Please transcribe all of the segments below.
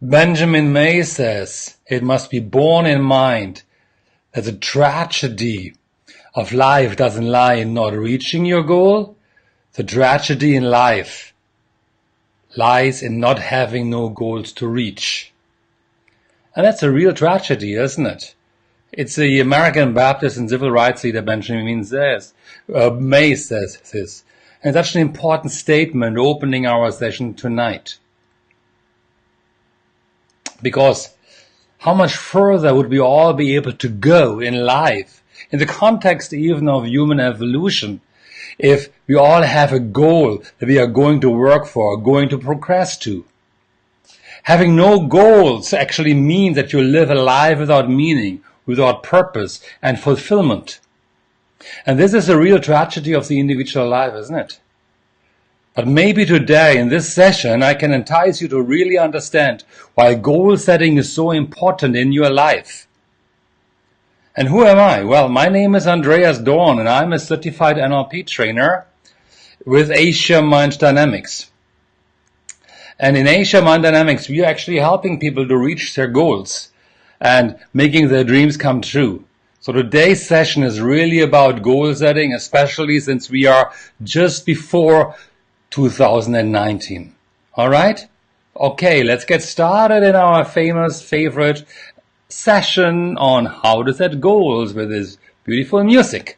Benjamin May says it must be borne in mind that the tragedy of life doesn't lie in not reaching your goal. The tragedy in life lies in not having no goals to reach. And that's a real tragedy, isn't it? It's the American Baptist and civil rights leader Benjamin May says this. And it's such an important statement opening our session tonight. Because how much further would we all be able to go in life, in the context even of human evolution, if we all have a goal that we are going to work for, going to progress to? Having no goals actually means that you live a life without meaning, without purpose and fulfillment. And this is a real tragedy of the individual life, isn't it? But maybe today in this session I can entice you to really understand why goal setting is so important in your life. And who am I? Well, my name is Andreas Dorn and I'm a certified NLP trainer with Asia Mind Dynamics. And in Asia Mind Dynamics, we are actually helping people to reach their goals and making their dreams come true. So today's session is really about goal setting, especially since we are just before 2019. All right? Okay, let's get started in our favorite session on how to set goals with this beautiful music.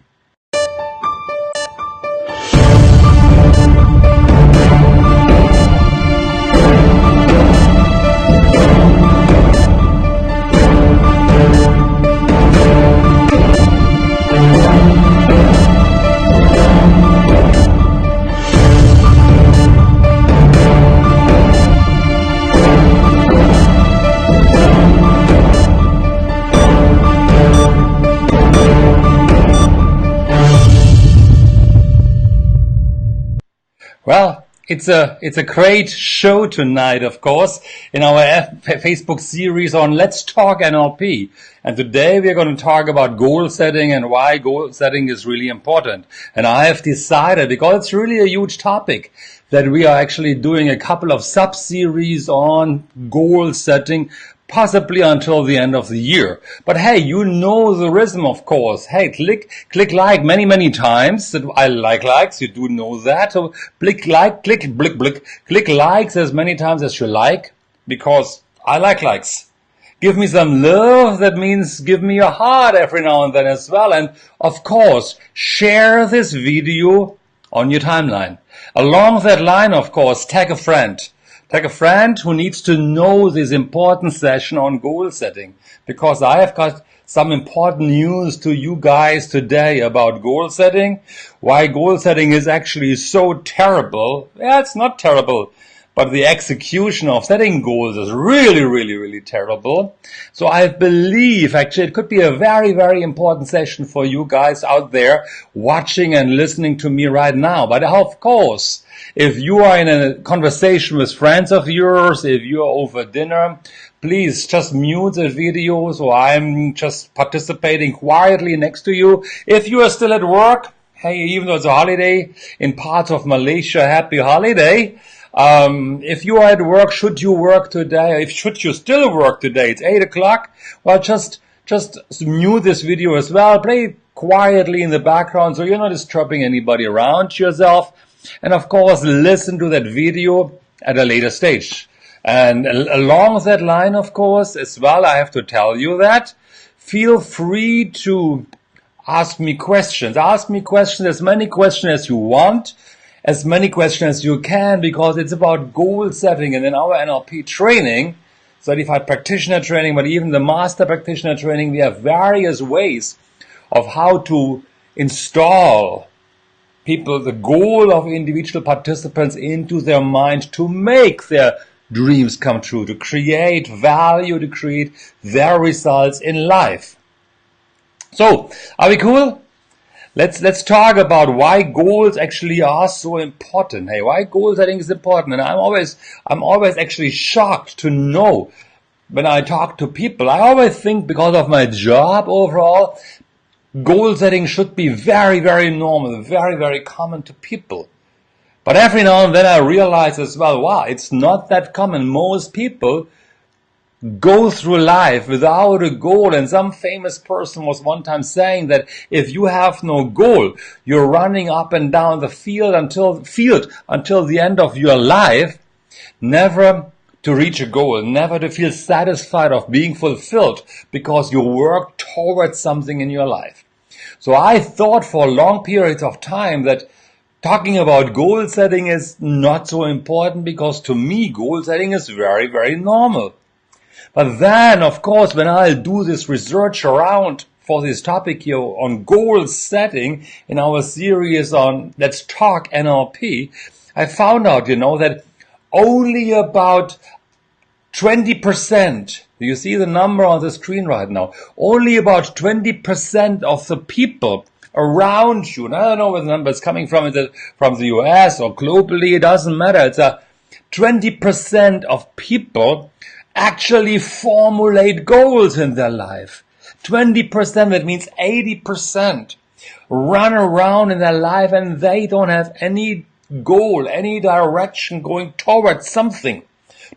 Well, it's a great show tonight, of course, in our Facebook series on Let's Talk NLP. And today we are going to talk about goal setting and why goal setting is really important. And I have decided, because it's really a huge topic, that we are actually doing a couple of sub-series on goal setting, possibly until the end of the year. But hey, you know the rhythm, of course. Hey, click like many times. I like likes, you do know that. So click likes as many times as you like, because I like likes. Give me some love, that means give me a heart every now and then as well. And of course, share this video on your timeline. Along that line, of course, tag a friend. Tag a friend who needs to know this important session on goal setting, because I have got some important news to you guys today about goal setting, why goal setting is actually so terrible. Yeah, it's not terrible, but the execution of setting goals is really terrible. So I believe actually it could be a very important session for you guys out there watching and listening to me right now. But of course, if you are in a conversation with friends of yours, if you are over dinner, please just mute the video so I'm just participating quietly next to you. If you are still at work, hey, even though it's a holiday in parts of Malaysia, happy holiday. If you are at work, should you work today? Should you still work today? It's 8 o'clock. Well, just mute this video as well. Play it quietly in the background so you're not disturbing anybody around yourself. And of course, listen to that video at a later stage. And along that line, of course, as well, I have to tell you that feel free to ask me questions. Ask me questions, as many questions as you want, as many questions as you can, because it's about goal setting. And in our NLP training, certified practitioner training, but even the master practitioner training, we have various ways of how to install people, the goal of individual participants into their mind to make their dreams come true, to create value, to create their results in life. So, are we cool? Let's talk about why goals actually are so important. Hey, why goal setting is important. And I'm always actually shocked to know when I talk to people. I always think, because of my job overall, goal setting should be very normal, very common to people. But every now and then I realize as well, wow, it's not that common. Most people go through life without a goal. And some famous person was one time saying that if you have no goal, you're running up and down the field until the end of your life, never to reach a goal, never to feel satisfied of being fulfilled because you work towards something in your life. So I thought for long periods of time that talking about goal setting is not so important, because to me goal setting is very, very normal. But then, of course, when I do this research around for this topic here on goal setting in our series on Let's Talk NLP, I found out, that only about 20%, you see the number on the screen right now, only about 20% of the people around you, and I don't know where the number is coming from the US or globally, it doesn't matter, it's 20% of people actually formulate goals in their life. 20%, that means 80% run around in their life and they don't have any goal, any direction going towards something,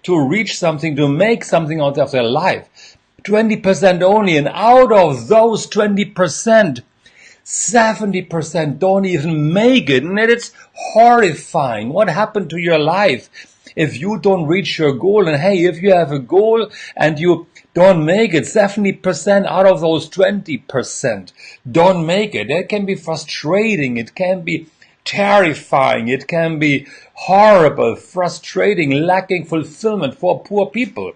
to reach something, to make something out of their life. 20% only, and out of those 20%, 70% don't even make it, and it's horrifying. What happened to your life if you don't reach your goal? And hey, if you have a goal and you don't make it, 70% out of those 20% don't make it. It can be frustrating, it can be terrifying, it can be horrible, frustrating, lacking fulfillment for poor people.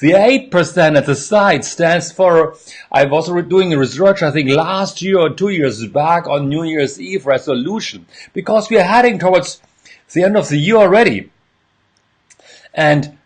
The 8% at the side stands for, I was doing research, I think last year or 2 years back, on New Year's Eve resolution, because we are heading towards the end of the year already. And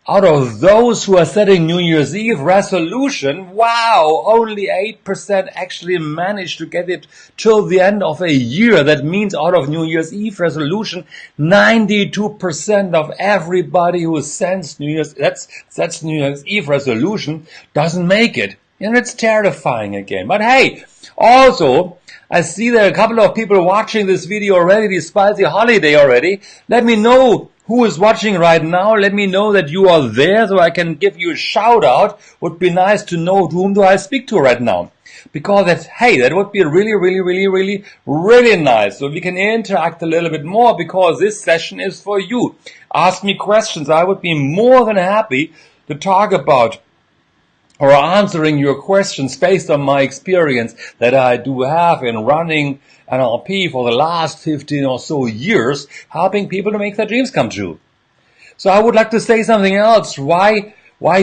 out of those who are setting New Year's Eve resolution, wow, only 8% actually managed to get it till the end of a year. That means out of New Year's Eve resolution, 92% of everybody who sends that's New Year's Eve resolution doesn't make it. And it's terrifying again. But hey, also, I see there are a couple of people watching this video already despite the holiday already. Let me know who is watching right now. Let me know that you are there so I can give you a shout out. Would be nice to know whom do I speak to right now. Because that would be really nice. So we can interact a little bit more, because this session is for you. Ask me questions. I would be more than happy to talk about or answering your questions based on my experience that I do have in running NLP for the last 15 or so years, helping people to make their dreams come true. So I would like to say something else, why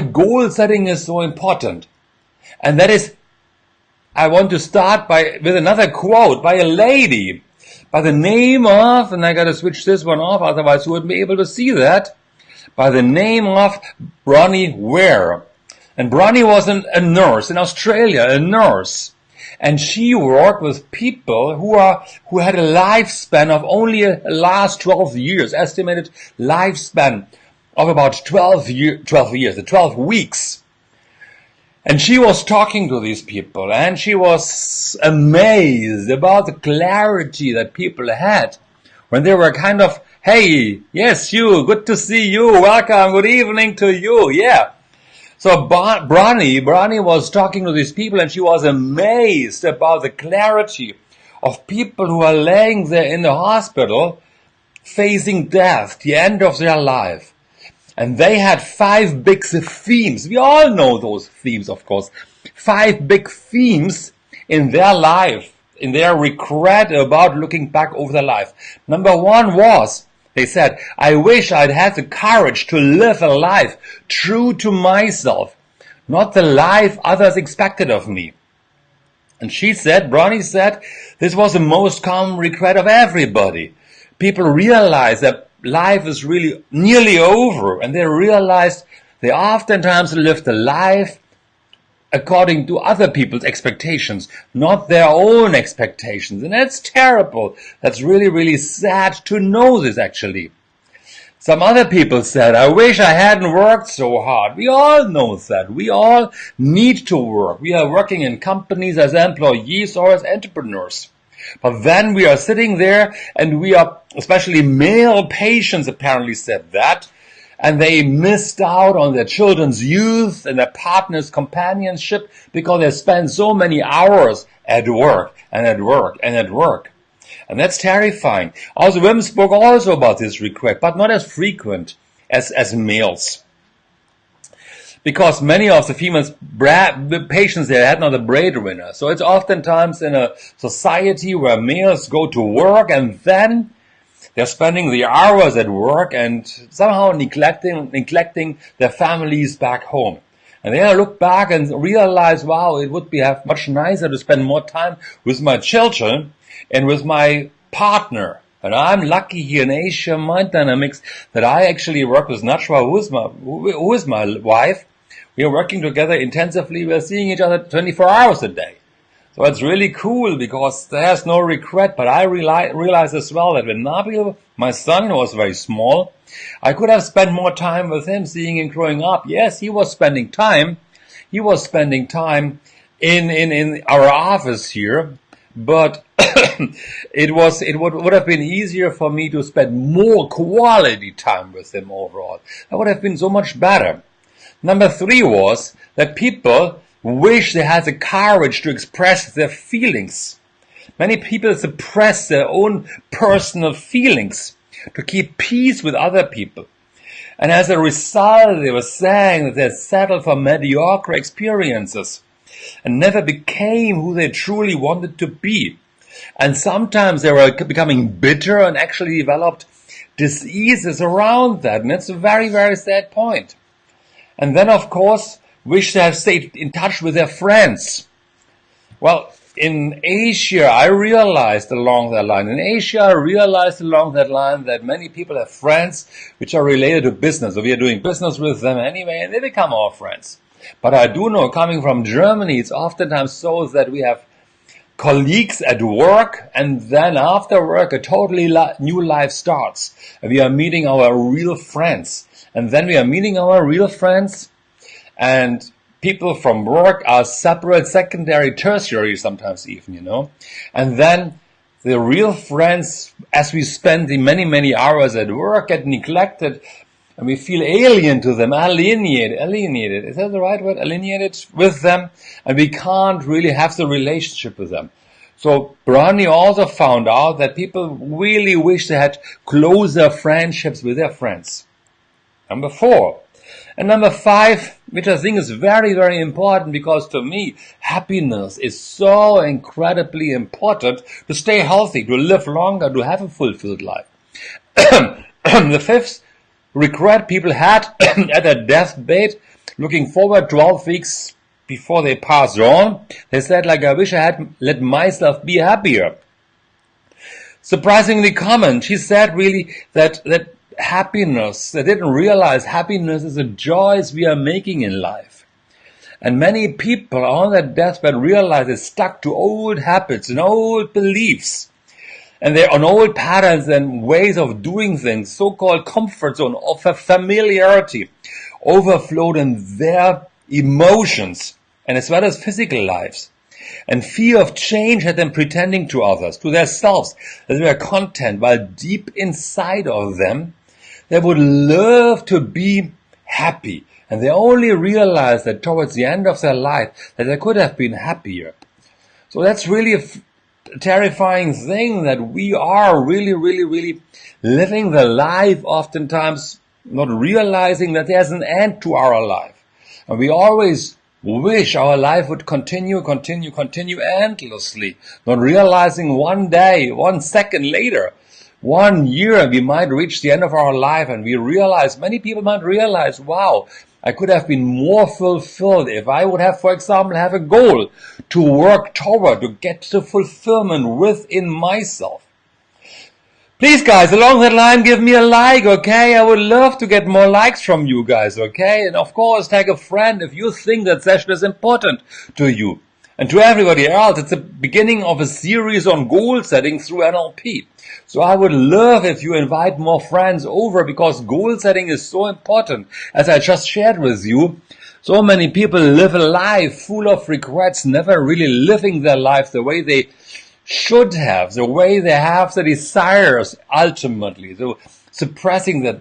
goal setting is so important. And that is, I want to start with another quote by a lady by the name of, and I gotta switch this one off, otherwise you wouldn't be able to see that, by the name of Bronnie Ware. And Bronnie was a nurse in Australia, a nurse. And she worked with people who had a lifespan of only last 12 years, estimated lifespan of about 12 weeks. And she was talking to these people, and she was amazed about the clarity that people had when they were kind of, hey, yes, you, good to see you, welcome, good evening to you, yeah. So Bronnie was talking to these people, and she was amazed about the clarity of people who are laying there in the hospital facing death, the end of their life. And they had 5 big themes. We all know those themes, of course. 5 big themes in their life, in their regret about looking back over their life. Number 1 was, they said, I wish I'd had the courage to live a life true to myself, not the life others expected of me. And Bronnie said, this was the most common regret of everybody. People realize that life is really nearly over, and they realized they oftentimes lived a life according to other people's expectations, not their own expectations. And that's terrible. That's really sad to know this, actually. Some other people said, I wish I hadn't worked so hard. We all know that. We all need to work. We are working in companies as employees or as entrepreneurs. But then we are sitting there, and we are, especially male patients apparently said that, and they missed out on their children's youth and their partner's companionship because they spent so many hours at work and at work and at work. And that's terrifying. Also, women spoke also about this regret, but not as frequent as males. Because many of the females, the patients there had not a breadwinner. So it's oftentimes in a society where males go to work and then they're spending the hours at work and somehow neglecting their families back home. And then I look back and realize, wow, it would be much nicer to spend more time with my children and with my partner. And I'm lucky here in Asia Mind Dynamics that I actually work with Najwa, who is my wife. We are working together intensively. We are seeing each other 24 hours a day. So it's really cool because there's no regret. But I realize as well that when Nabil, my son, was very small, I could have spent more time with him, seeing him growing up. Yes, he was spending time. He was spending time in our office here. But it would have been easier for me to spend more quality time with him overall. That would have been so much better. Number 3 was that people wish they had the courage to express their feelings. Many people suppress their own personal feelings to keep peace with other people. And as a result, they were saying that they settled for mediocre experiences and never became who they truly wanted to be. And sometimes they were becoming bitter and actually developed diseases around that. And it's a very, very sad point. And then, of course, wish they have stayed in touch with their friends. Well, in Asia, I realized along that line that many people have friends which are related to business. So we are doing business with them anyway, and they become our friends. But I do know, coming from Germany, it's oftentimes so that we have colleagues at work, and then after work, a totally new life starts. And we are meeting our real friends. And then we are meeting our real friends, and people from work are separate, secondary, tertiary sometimes even, And then the real friends, as we spend the many, many hours at work, get neglected, and we feel alien to them, alienated, is that the right word? Alienated with them, and we can't really have the relationship with them. So Brani also found out that people really wish they had closer friendships with their friends. Number 4. And number 5, which I think is very, very important, because to me, happiness is so incredibly important to stay healthy, to live longer, to have a fulfilled life. The 5th regret people had at their deathbed, looking forward 12 weeks before they passed on, they said, I wish I had let myself be happier. Surprisingly common. She said really that happiness, they didn't realize happiness is the joys we are making in life. And many people on their deathbed realize they're stuck to old habits and old beliefs. And they're on old patterns and ways of doing things, so-called comfort zone, of familiarity, overflowed in their emotions, and as well as physical lives. And fear of change had them pretending to others, to themselves, that they were content, while deep inside of them, they would love to be happy. And they only realized that towards the end of their life, that they could have been happier. So that's really a terrifying thing, that we are really, really, really living the life, oftentimes not realizing that there's an end to our life. And we always wish our life would continue endlessly, not realizing one day, 1 second later, 1 year, we might reach the end of our life, and many people might realize, wow, I could have been more fulfilled if I would have, for example, have a goal to work toward, to get to fulfillment within myself. Please, guys, along that line, give me a like, okay? I would love to get more likes from you guys, okay? And of course, tag a friend if you think that session is important to you. And to everybody else, it's the beginning of a series on goal setting through NLP. So I would love if you invite more friends over, because goal setting is so important. As I just shared with you, so many people live a life full of regrets, never really living their life the way they should have, the way they have the desires ultimately. So suppressing the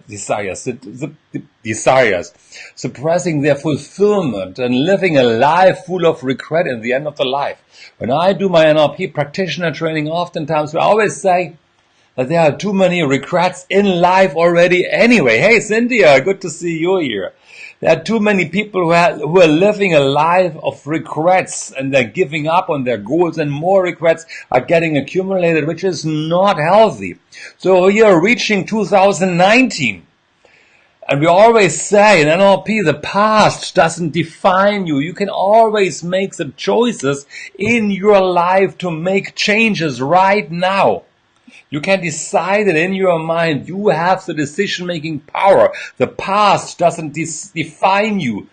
desires, suppressing their fulfillment, and living a life full of regret at the end of the life. When I do my NLP practitioner training, oftentimes I always say that there are too many regrets in life already anyway. Hey, Cynthia, good to see you here. There are too many people who are living a life of regrets, and they're giving up on their goals, and more regrets are getting accumulated, which is not healthy. So we are reaching 2019. And we always say in NLP, the past doesn't define you. You can always make the choices in your life to make changes right now. You can decide it in your mind. You have the decision-making power. The past doesn't define you.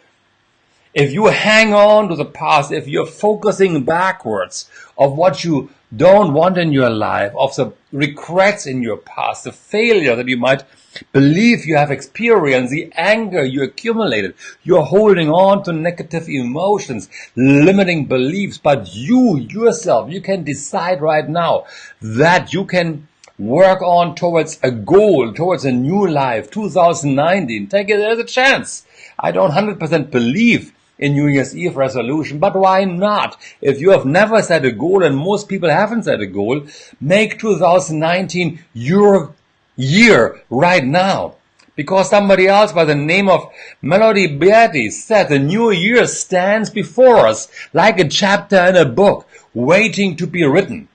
If you hang on to the past, if you're focusing backwards of what you don't want in your life, of the regrets in your past, the failure that you might believe you have experienced, the anger you accumulated, you're holding on to negative emotions, limiting beliefs, but you yourself, you can decide right now that you can work on towards a goal, towards a new life, 2019. Take it as a chance. I don't 100% believe in New Year's Eve resolution, but why not? If you have never set a goal, and most people haven't set a goal, make 2019 your year right now. Because somebody else by the name of Melody Beatty said the new year stands before us like a chapter in a book waiting to be written.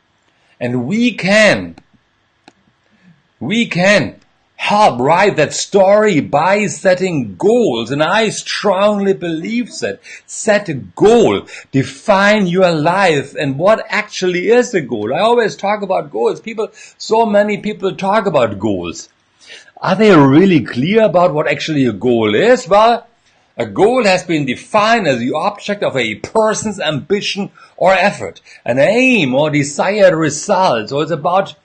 And we can help write that story by setting goals. And I strongly believe that. Set a goal. Define your life and what actually is a goal. I always talk about goals. So many people talk about goals. Are they really clear about what actually a goal is? Well, a goal has been defined as the object of a person's ambition or effort, an aim or desired result. So it's about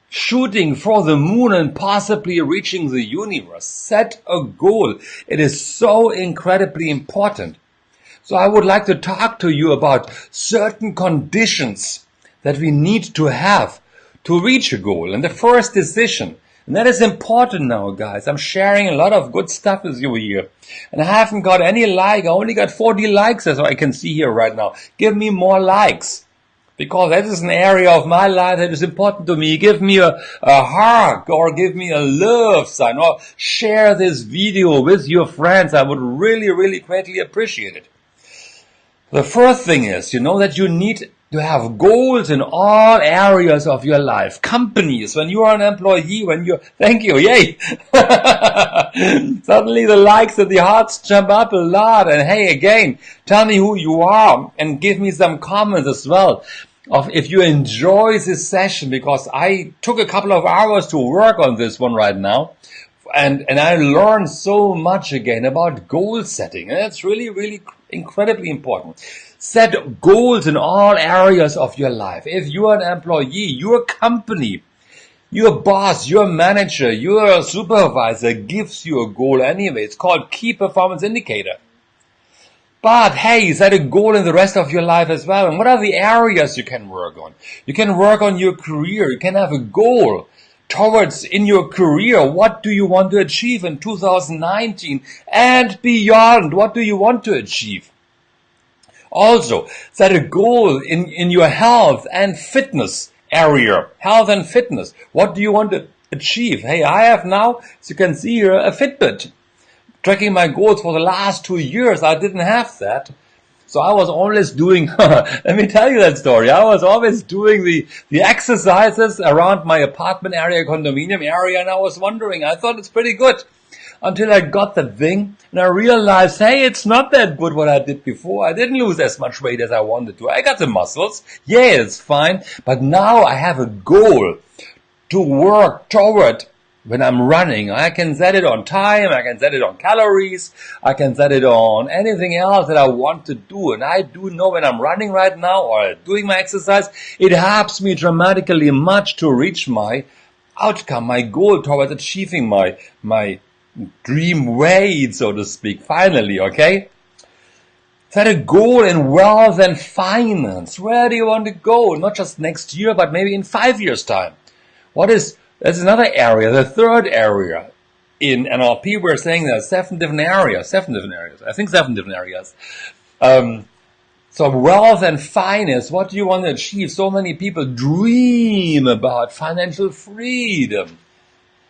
shooting for the moon and possibly reaching the universe. Set a goal. It is so incredibly important. So I would like to talk to you about certain conditions that we need to have to reach a goal. And the first decision, and that is important now, guys. I'm sharing a lot of good stuff with you here. And I haven't got any like. I only got 40 likes as I can see here right now. Give me more likes. Because that is an area of my life that is important to me. Give me a heart, or give me a love sign, or share this video with your friends. I would really, really greatly appreciate it. The first thing is, that you need to have goals in all areas of your life. Companies, when you are an employee, thank you, yay! Suddenly the likes and the hearts jump up a lot. And hey, again, tell me who you are and give me some comments as well of if you enjoy this session, because I took a couple of hours to work on this one right now. And I learned so much again about goal setting. And that's really, really incredibly important. Set goals in all areas of your life. If you are an employee, your company, your boss, your manager, your supervisor gives you a goal anyway. It's called key performance indicator. But hey, set a goal in the rest of your life as well. And what are the areas you can work on? You can work on your career. You can have a goal towards in your career. What do you want to achieve in 2019 and beyond? What do you want to achieve? Also, set a goal in your health and fitness area. Health and fitness. What do you want to achieve? Hey, I have now, as you can see here, a Fitbit. Tracking my goals for the last 2 years. I didn't have that. So I was always doing, let me tell you that story. I was always doing the exercises around my apartment area, condominium area, and I was wondering, I thought it's pretty good. Until I got that thing, and I realized, hey, it's not that good what I did before. I didn't lose as much weight as I wanted to. I got the muscles. Yeah, it's fine. But now I have a goal to work toward. When I'm running, I can set it on time, I can set it on calories, I can set it on anything else that I want to do. And I do know when I'm running right now or doing my exercise, it helps me dramatically much to reach my outcome, my goal towards achieving my dream weight, so to speak, finally, okay? Set a goal in wealth and finance. Where do you want to go? Not just next year, but maybe in 5 years' time. What is That's another area. The third area. In NLP, we're saying there are seven different areas. I think 7 different areas. So wealth and finance, what do you want to achieve? So many people dream about financial freedom,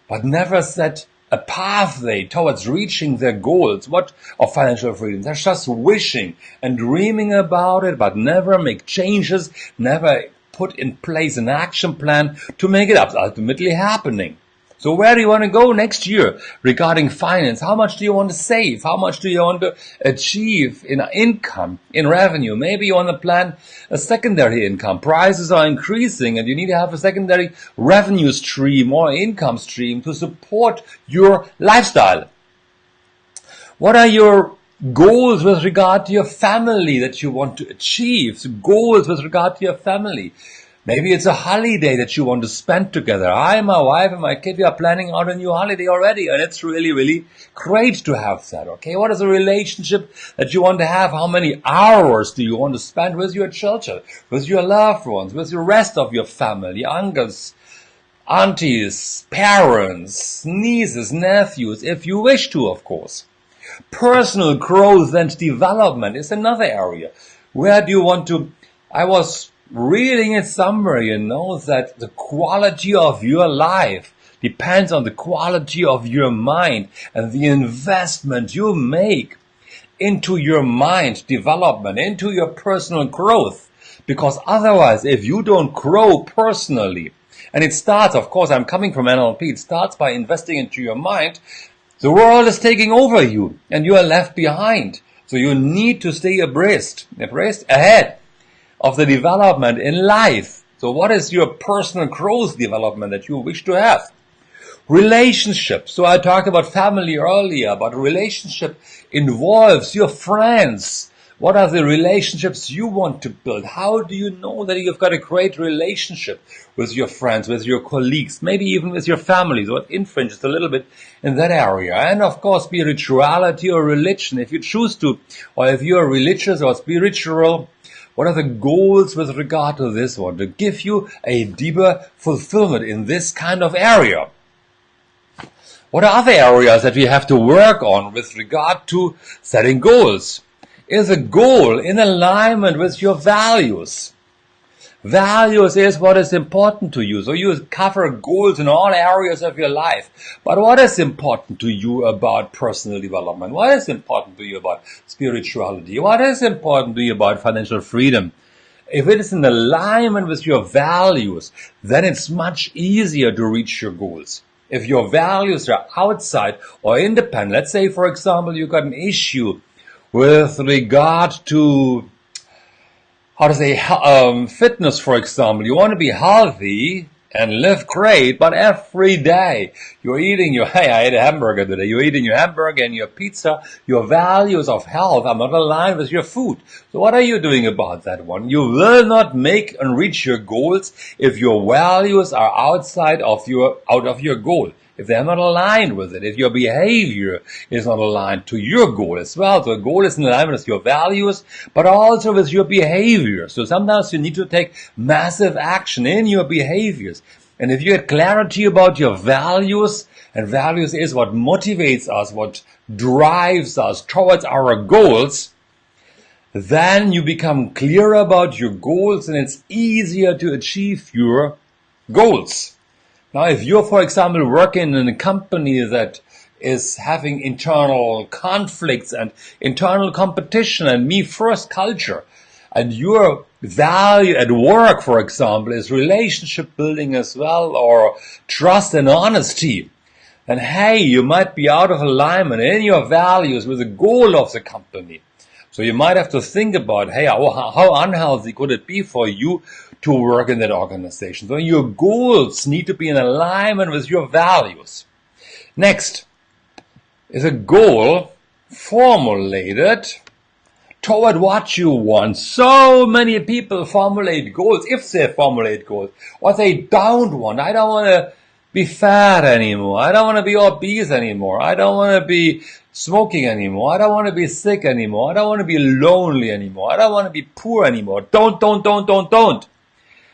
but never set a pathway towards reaching their goals. What of financial freedom? They're just wishing and dreaming about it, but never make changes, never put in place an action plan to make it ultimately happening. So where do you want to go next year regarding finance? How much do you want to save? How much do you want to achieve in income, in revenue? Maybe you want to plan a secondary income. Prices are increasing and you need to have a secondary revenue stream or income stream to support your lifestyle. What are your goals with regard to your family that you want to achieve? So goals with regard to your family. Maybe it's a holiday that you want to spend together. I, my wife, and my kid, we are planning out a new holiday already, and it's really, really great to have that, okay? What is a relationship that you want to have? How many hours do you want to spend with your children, with your loved ones, with the rest of your family, uncles, aunties, parents, nieces, nephews, if you wish to, of course. Personal growth and development is another area. Where do you want to... I was reading it somewhere, that the quality of your life depends on the quality of your mind and the investment you make into your mind development, into your personal growth. Because otherwise, if you don't grow personally, and it starts, of course, I'm coming from NLP, it starts by investing into your mind, the world is taking over you and you are left behind. So you need to stay abreast, ahead of the development in life. So what is your personal growth development that you wish to have? Relationships. So I talked about family earlier, but relationship involves your friends. What are the relationships you want to build? How do you know that you've got a great relationship with your friends, with your colleagues, maybe even with your family? So it infringes a little bit in that area. And of course, spirituality or religion, if you choose to, or if you are religious or spiritual, what are the goals with regard to this one? To give you a deeper fulfillment in this kind of area. What are other areas that we have to work on with regard to setting goals? Is a goal in alignment with your values? Values is what is important to you. So you cover goals in all areas of your life. But what is important to you about personal development? What is important to you about spirituality? What is important to you about financial freedom? If it is in alignment with your values, then it's much easier to reach your goals. If your values are outside or independent, let's say, for example, you've got an issue with regard to fitness, for example. You want to be healthy and live great, but every day you're eating I ate a hamburger today. You're eating your hamburger and your pizza. Your values of health are not aligned with your food. So what are you doing about that one? You will not make and reach your goals if your values are out of your goal. If they're not aligned with it, if your behavior is not aligned to your goal as well. So the goal is in alignment with your values, but also with your behavior. So sometimes you need to take massive action in your behaviors. And if you get clarity about your values, and values is what motivates us, what drives us towards our goals, then you become clear about your goals and it's easier to achieve your goals. Now, if you're, for example, working in a company that is having internal conflicts and internal competition and me first culture, and your value at work, for example, is relationship building as well, or trust and honesty, then hey, you might be out of alignment in your values with the goal of the company. So you might have to think about, hey, how unhealthy could it be for you to work in that organization? So your goals need to be in alignment with your values. Next is a goal formulated toward what you want. So many people formulate goals, if they formulate goals, or they don't want. I don't want to be fat anymore. I don't want to be obese anymore. I don't want to be smoking anymore. I don't want to be sick anymore. I don't want to be lonely anymore. I don't want to be poor anymore. Don't.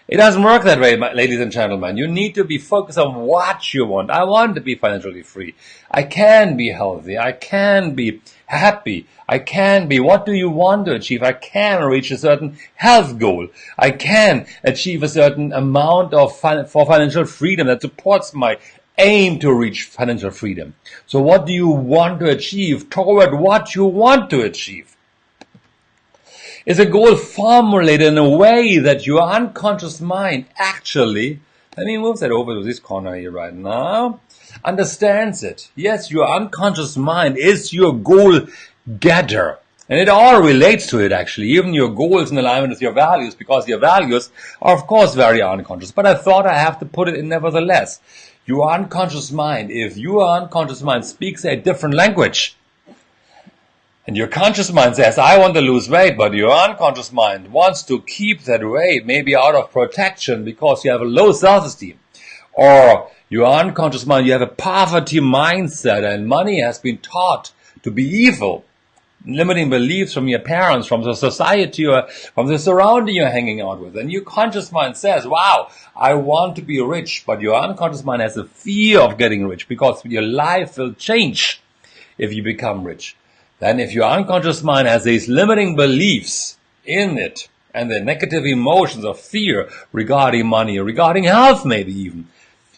It doesn't work that way, ladies and gentlemen. You need to be focused on what you want. I want to be financially free. I can be healthy. I can be happy. I can be. What do you want to achieve? I can reach a certain health goal. I can achieve a certain amount for financial freedom that supports my aim to reach financial freedom. So what do you want to achieve toward what you want to achieve? Is a goal formulated in a way that your unconscious mind actually, let me move that over to this corner here right now, understands it. Yes, your unconscious mind is your goal getter. And it all relates to it actually, even your goals in alignment with your values, because your values are of course very unconscious. But I thought I have to put it in nevertheless. Your unconscious mind, if your unconscious mind speaks a different language, and your conscious mind says, I want to lose weight, but your unconscious mind wants to keep that weight, maybe out of protection because you have a low self-esteem. Or your unconscious mind, you have a poverty mindset and money has been taught to be evil. Limiting beliefs from your parents, from the society, or from the surrounding you're hanging out with. And your conscious mind says, wow, I want to be rich, but your unconscious mind has a fear of getting rich because your life will change if you become rich. Then if your unconscious mind has these limiting beliefs in it and the negative emotions of fear regarding money, regarding health maybe even,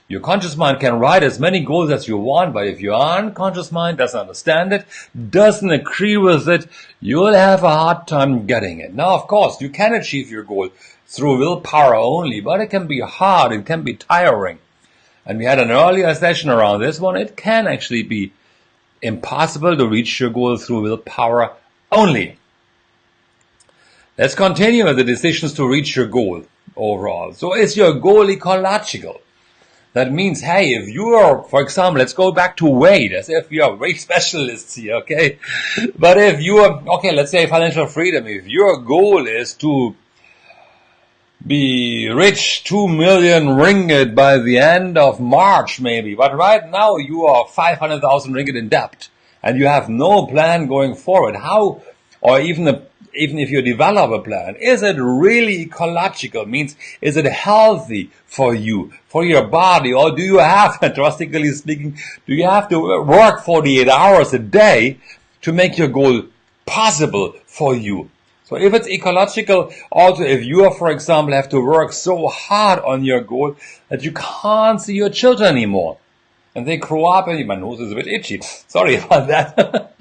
your conscious mind can write as many goals as you want, but if your unconscious mind doesn't understand it, doesn't agree with it, you'll have a hard time getting it. Now, of course, you can achieve your goal through willpower only, but it can be hard, it can be tiring. And we had an earlier session around this one. It can actually be impossible to reach your goal through willpower only. Let's continue with the decisions to reach your goal overall. So is your goal ecological? That means, hey, if you are, for example, let's go back to weight, as if we are weight specialists here, okay? But if you are, okay, let's say financial freedom, if your goal is to be rich 2 million ringgit by the end of March maybe, but right now you are 500,000 ringgit in debt and you have no plan going forward, how, or even if you develop a plan, is it really ecological? Means, is it healthy for you, for your body, or do you have, drastically speaking, do you have to work 48 hours a day to make your goal possible for you? So if it's ecological, also if you, for example, have to work so hard on your goal that you can't see your children anymore, and they grow up, and my nose is a bit itchy, sorry about that,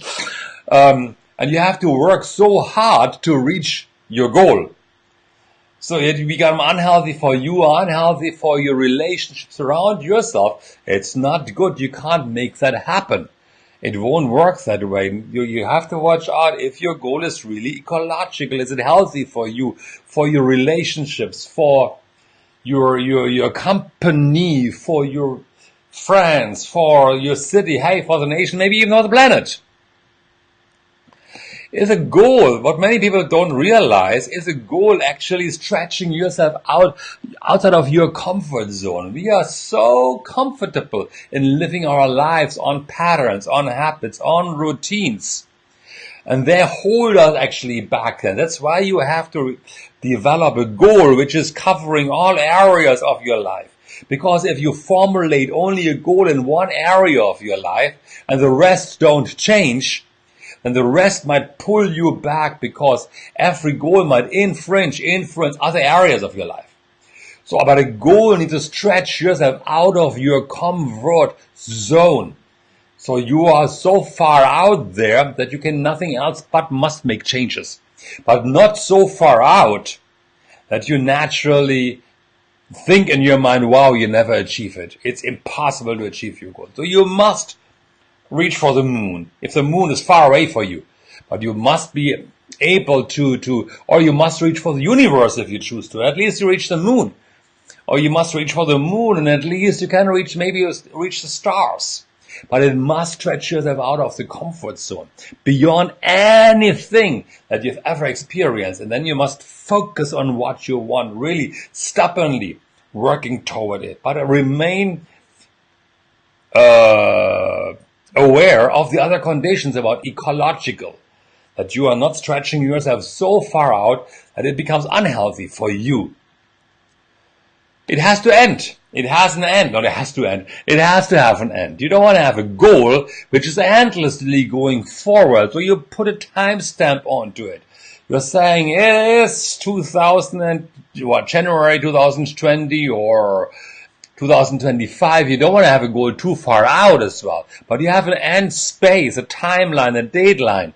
and you have to work so hard to reach your goal. So it become unhealthy for you, unhealthy for your relationships around yourself. It's not good. You can't make that happen. It won't work that way. You have to watch out if your goal is really ecological. Is it healthy for you, for your relationships, for your company, for your friends, for your city, hey, for the nation, maybe even for the planet? Is a goal, what many people don't realize, is a goal actually stretching yourself outside of your comfort zone. We are so comfortable in living our lives on patterns, on habits, on routines. And they hold us actually back. And that's why you have to develop a goal which is covering all areas of your life. Because if you formulate only a goal in one area of your life and the rest don't change, and the rest might pull you back because every goal might influence other areas of your life. So, but a goal needs to stretch yourself out of your comfort zone. So you are so far out there that you can nothing else but must make changes. But not so far out that you naturally think in your mind, wow, you never achieve it. It's impossible to achieve your goal. So you must reach for the moon, if the moon is far away for you. But you must be able or you must reach for the universe if you choose to. At least you reach the moon. Or you must reach for the moon and at least you can reach the stars. But it must stretch yourself out of the comfort zone, beyond anything that you've ever experienced. And then you must focus on what you want, really stubbornly working toward it. But remain aware of the other conditions about ecological, that you are not stretching yourself so far out that it becomes unhealthy for you. It has to end. It has an end. Not it has to end. It has to have an end. You don't want to have a goal which is endlessly going forward, so you put a timestamp onto it. You're saying it is January 2020 or 2025. You don't want to have a goal too far out as well, but you have an end space, a timeline, a deadline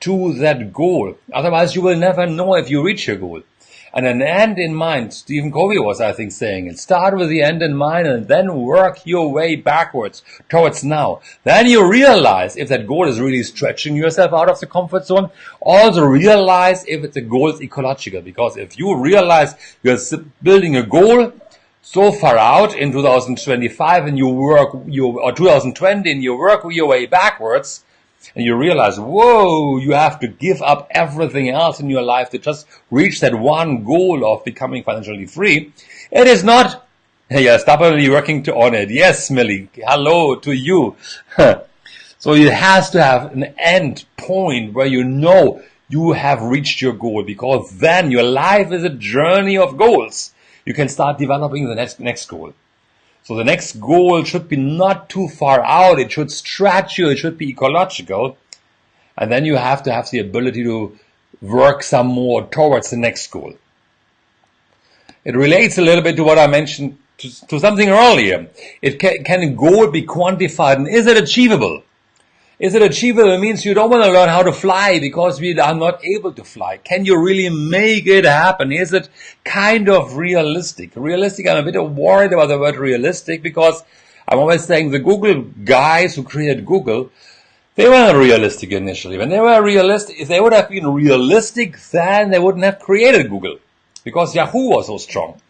to that goal. Otherwise, you will never know if you reach your goal. And an end in mind, Stephen Covey was, I think, saying it. Start with the end in mind and then work your way backwards towards now. Then you realize if that goal is really stretching yourself out of the comfort zone. Also realize if the goal is ecological. Because if you realize you're building a goal so far out in 2025 and or 2020 and you work your way backwards, and you realize, whoa, you have to give up everything else in your life to just reach that one goal of becoming financially free. It is not, hey, you're stubbornly working on it. Yes, Millie, hello to you. So it has to have an end point where you know you have reached your goal, because then your life is a journey of goals. You can start developing the next goal. So the next goal should be not too far out. It should stretch you. It should be ecological. And then you have to have the ability to work some more towards the next goal. It relates a little bit to what I mentioned to something earlier. Can a goal be quantified, and is it achievable? Is it achievable? It means you don't want to learn how to fly because we are not able to fly. Can you really make it happen? Is it kind of realistic? Realistic, I'm a bit worried about the word realistic, because I'm always saying the Google guys who created Google, they weren't realistic initially. When they were realistic, if they would have been realistic, then they wouldn't have created Google, because Yahoo was so strong.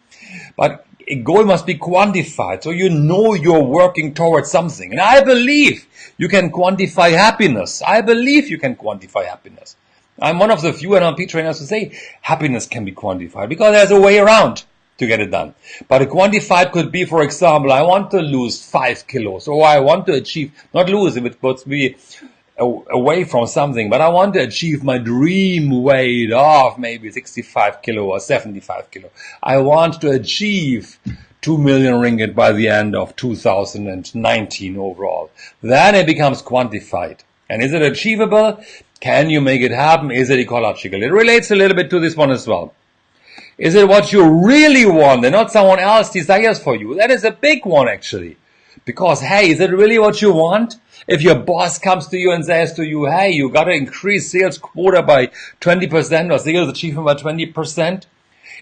But a goal must be quantified, so you know you're working towards something. And I believe you can quantify happiness. I believe you can quantify happiness. I'm one of the few NLP trainers who say happiness can be quantified, because there's a way around to get it done. But a quantified could be, for example, I want to lose 5 kilos, or I want to achieve, not lose, it would be away from something, but I want to achieve my dream weight of maybe 65 kilo or 75 kilo. I want to achieve 2 million ringgit by the end of 2019 overall. Then it becomes quantified. And is it achievable? Can you make it happen? Is it ecological? It relates a little bit to this one as well. Is it what you really want and not someone else desires for you? That is a big one, actually. Because, hey, is it really what you want? If your boss comes to you and says to you, hey, you got to increase sales quota by 20% or sales achievement by 20%,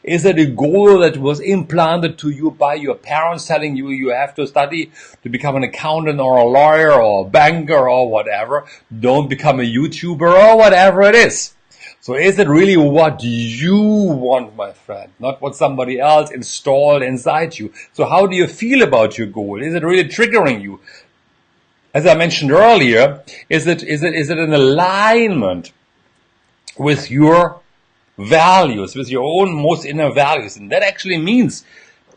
is it a goal that was implanted to you by your parents telling you you have to study to become an accountant or a lawyer or a banker or whatever? Don't become a YouTuber or whatever it is. So is it really what you want, my friend, not what somebody else installed inside you? So how do you feel about your goal? Is it really triggering you? As I mentioned earlier, is it in alignment with your values, with your own most inner values? And that actually means,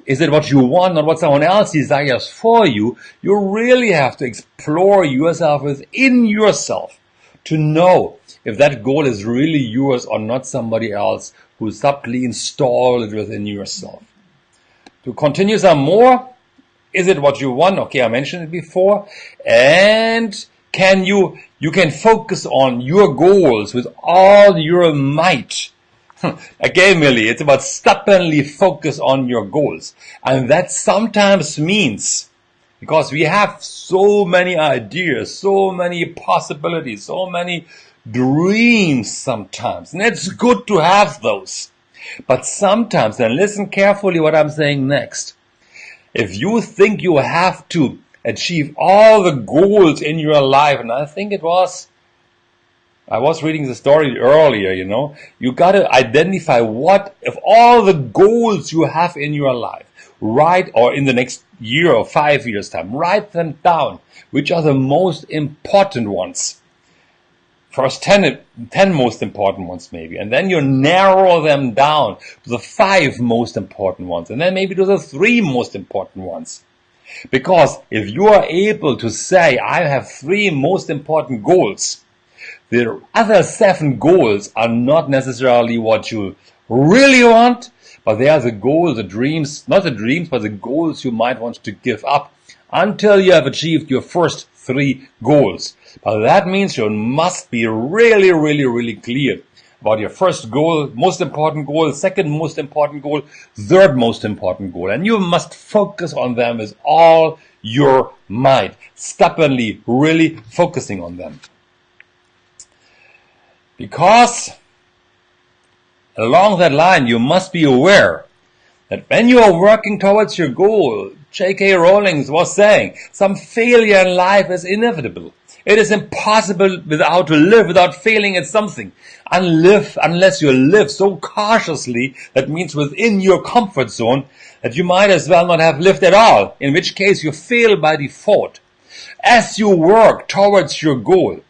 is it what you want, not what someone else desires for you? You really have to explore yourself within yourself to know if that goal is really yours or not somebody else who subtly installed it within yourself. To continue some more, is it what you want? Okay, I mentioned it before. And you can focus on your goals with all your might. Again, Millie, it's about stubbornly focus on your goals. And that sometimes means, because we have so many ideas, so many possibilities, so many dreams sometimes, and it's good to have those. But sometimes, and listen carefully what I'm saying next, if you think you have to achieve all the goals in your life, and I was reading the story earlier, you got to identify what, if all the goals you have in your life, write, or in the next year or 5 years time, write them down, which are the most important ones. First 10 most important ones maybe, and then you narrow them down to the 5 most important ones, and then maybe to the 3 most important ones. Because if you are able to say, I have 3 most important goals, the other 7 goals are not necessarily what you really want, but they are the goals, the dreams, not the dreams, but the goals you might want to give up until you have achieved your first 3 goals. But that means you must be really, really, really clear about your first goal, most important goal, second most important goal, third most important goal. And you must focus on them with all your might, stubbornly, really focusing on them. Because along that line, you must be aware that when you are working towards your goal, J.K. Rowling was saying, some failure in life is inevitable. It is impossible to live without failing at something. Unless you live so cautiously, that means within your comfort zone, that you might as well not have lived at all, in which case you fail by default. As you work towards your goal,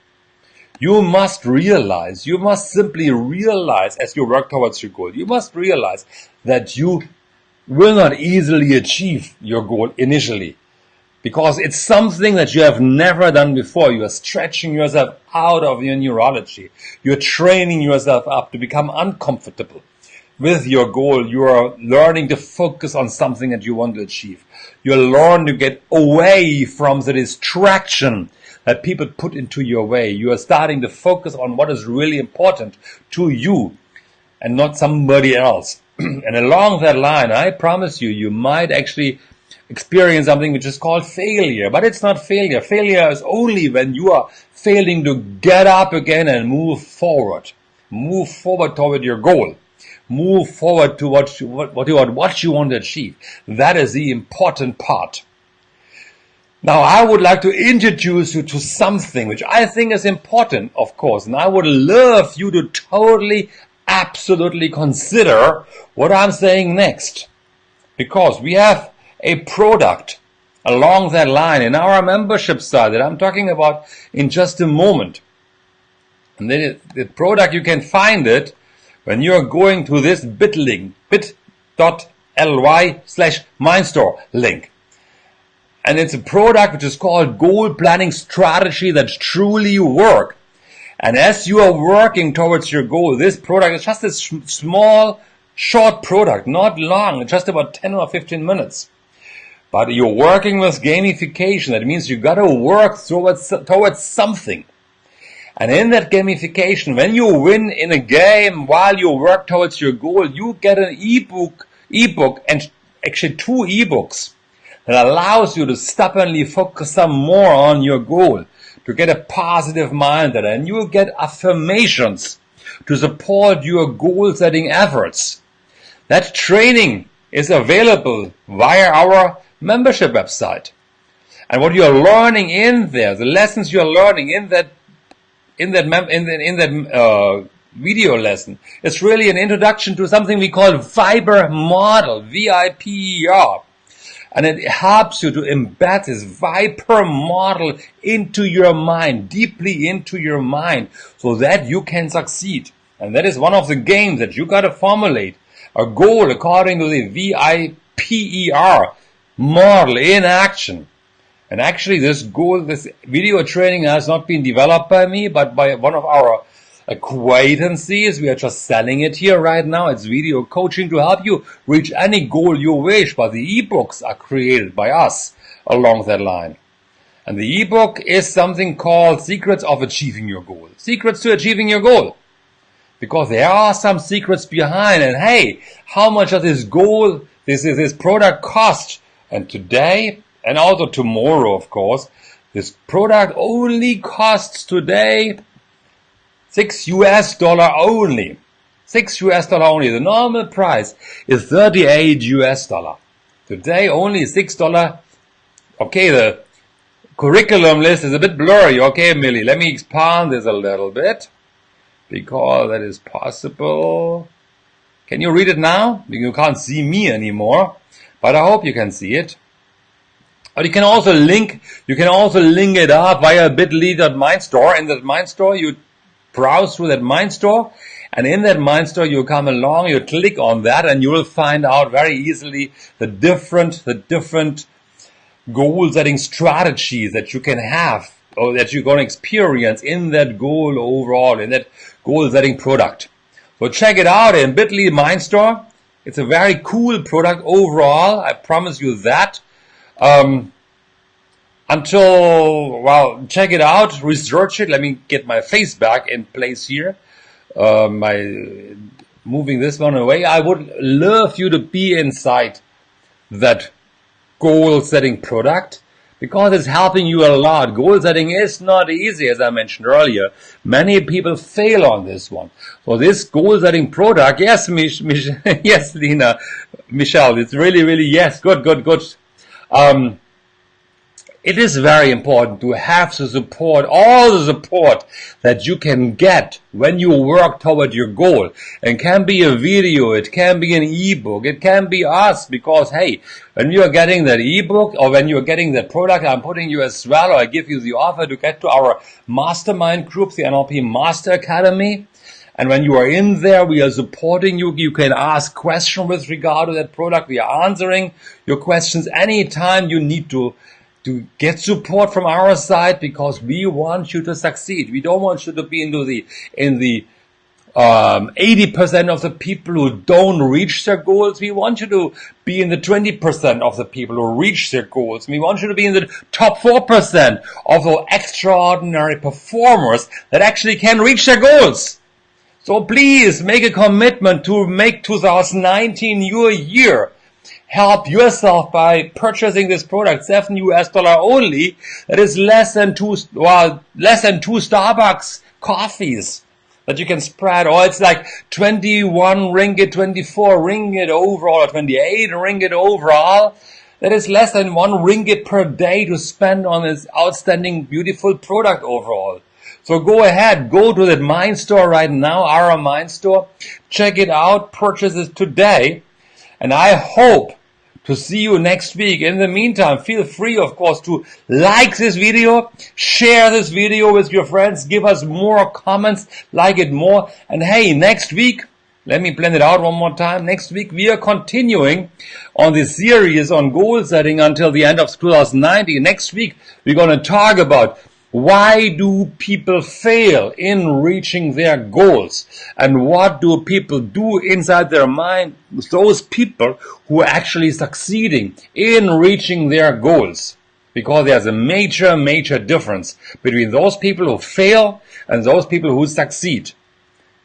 you must simply realize as you work towards your goal, you must realize that you will not easily achieve your goal initially. Because it's something that you have never done before. You are stretching yourself out of your neurology. You're training yourself up to become uncomfortable with your goal. You are learning to focus on something that you want to achieve. You learn to get away from the distraction that people put into your way. You are starting to focus on what is really important to you and not somebody else. And along that line, I promise you, you might actually experience something which is called failure. But it's not failure. Failure is only when you are failing to get up again and move forward. Move forward toward your goal. Move forward to what you want to achieve. That is the important part. Now, I would like to introduce you to something which I think is important, of course, and I would love you to totally, absolutely consider what I'm saying next. Because we have a product along that line in our membership site that I'm talking about in just a moment. And then the product, you can find it when you're going to this bit link, bit.ly/mindstore link. And it's a product which is called Goal Planning Strategy that truly work. And as you are working towards your goal, this product is just a small, short product, not long, just about 10 or 15 minutes. But you're working with gamification. That means you got to work towards something. And in that gamification, when you win in a game while you work towards your goal, you get an ebook, and actually 2 ebooks that allows you to stubbornly focus some more on your goal, to get a positive mindset, and you get affirmations to support your goal-setting efforts. That training is available via our membership website. And what you're learning in there, the lessons you're learning in that video lesson, is really an introduction to something we call Viper model, V-I-P-E-R. And it helps you to embed this Viper model into your mind, deeply into your mind, so that you can succeed. And that is one of the games that you got to formulate a goal according to the VIPER model in action. And actually this video training has not been developed by me, but by one of our acquaintances. We are just selling it here right now. It's video coaching to help you reach any goal you wish, but the ebooks are created by us along that line. And the ebook is something called Secrets of Achieving Your Goal. Secrets to Achieving Your Goal. Because there are some secrets behind, and hey, how much does this goal, this product cost? And today, and also tomorrow, of course, this product only costs today $6 only. $6 only. The normal price is $38. Today only $6. Okay, the curriculum list is a bit blurry. Okay, Millie, let me expand this a little bit, because that is possible. Can you read it now? You can't see me anymore, but I hope you can see it. But you can also link it up via bit.ly.mindstore. In that Mindstore, you browse through that Mindstore, and in that Mindstore you come along, you click on that, and you will find out very easily the different goal setting strategies that you can have, or that you're going to experience in that goal overall, in that goal setting product. So check it out in bit.ly Mindstore. It's a very cool product overall. I promise you that. Check it out, research it. Let me get my face back in place here. Moving this one away. I would love you to be inside that goal setting product, because it's helping you a lot. Goal setting is not easy, as I mentioned earlier. Many people fail on this one. So this goal setting product, yes, yes, Lena, Michelle, it's really, yes, good. It is very important to have the support, all the support that you can get when you work toward your goal. It can be a video, it can be an ebook, it can be us, because hey, when you are getting that ebook or when you are getting that product, I'm putting you as well, or I give you the offer to get to our mastermind group, the NLP Master Academy. And when you are in there, we are supporting you. You can ask questions with regard to that product. We are answering your questions anytime you need to get support from our side, because we want you to succeed. We don't want you to be in the 80% of the people who don't reach their goals. We want you to be in the 20% of the people who reach their goals. We want you to be in the top 4% of the extraordinary performers that actually can reach their goals. So please make a commitment to make 2019 your year. Help yourself by purchasing this product, $7 only. That is less than two Starbucks coffees that you can spread. Or it's like 21 ringgit, 24 ringgit overall, or 28 ringgit overall. That is less than 1 ringgit per day to spend on this outstanding, beautiful product overall. So go ahead, go to that Mind Store right now, our Mind Store. Check it out, purchase it today. And I hope to see you next week. In the meantime, feel free, of course, to like this video, share this video with your friends, give us more comments, like it more. And hey, next week, let me blend it out one more time. Next week, we are continuing on this series on goal setting until the end of 2019. Next week, we're going to talk about why do people fail in reaching their goals? And what do people do inside their mind, those people who are actually succeeding in reaching their goals? Because there's a major difference between those people who fail and those people who succeed.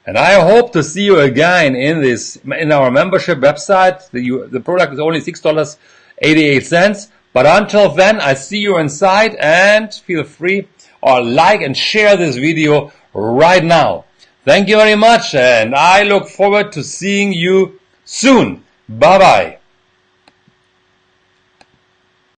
And I hope to see you again in our membership website. The product is only $6.88. But until then, I see you inside, and feel free or like and share this video right now. Thank you very much, and I look forward to seeing you soon. Bye bye.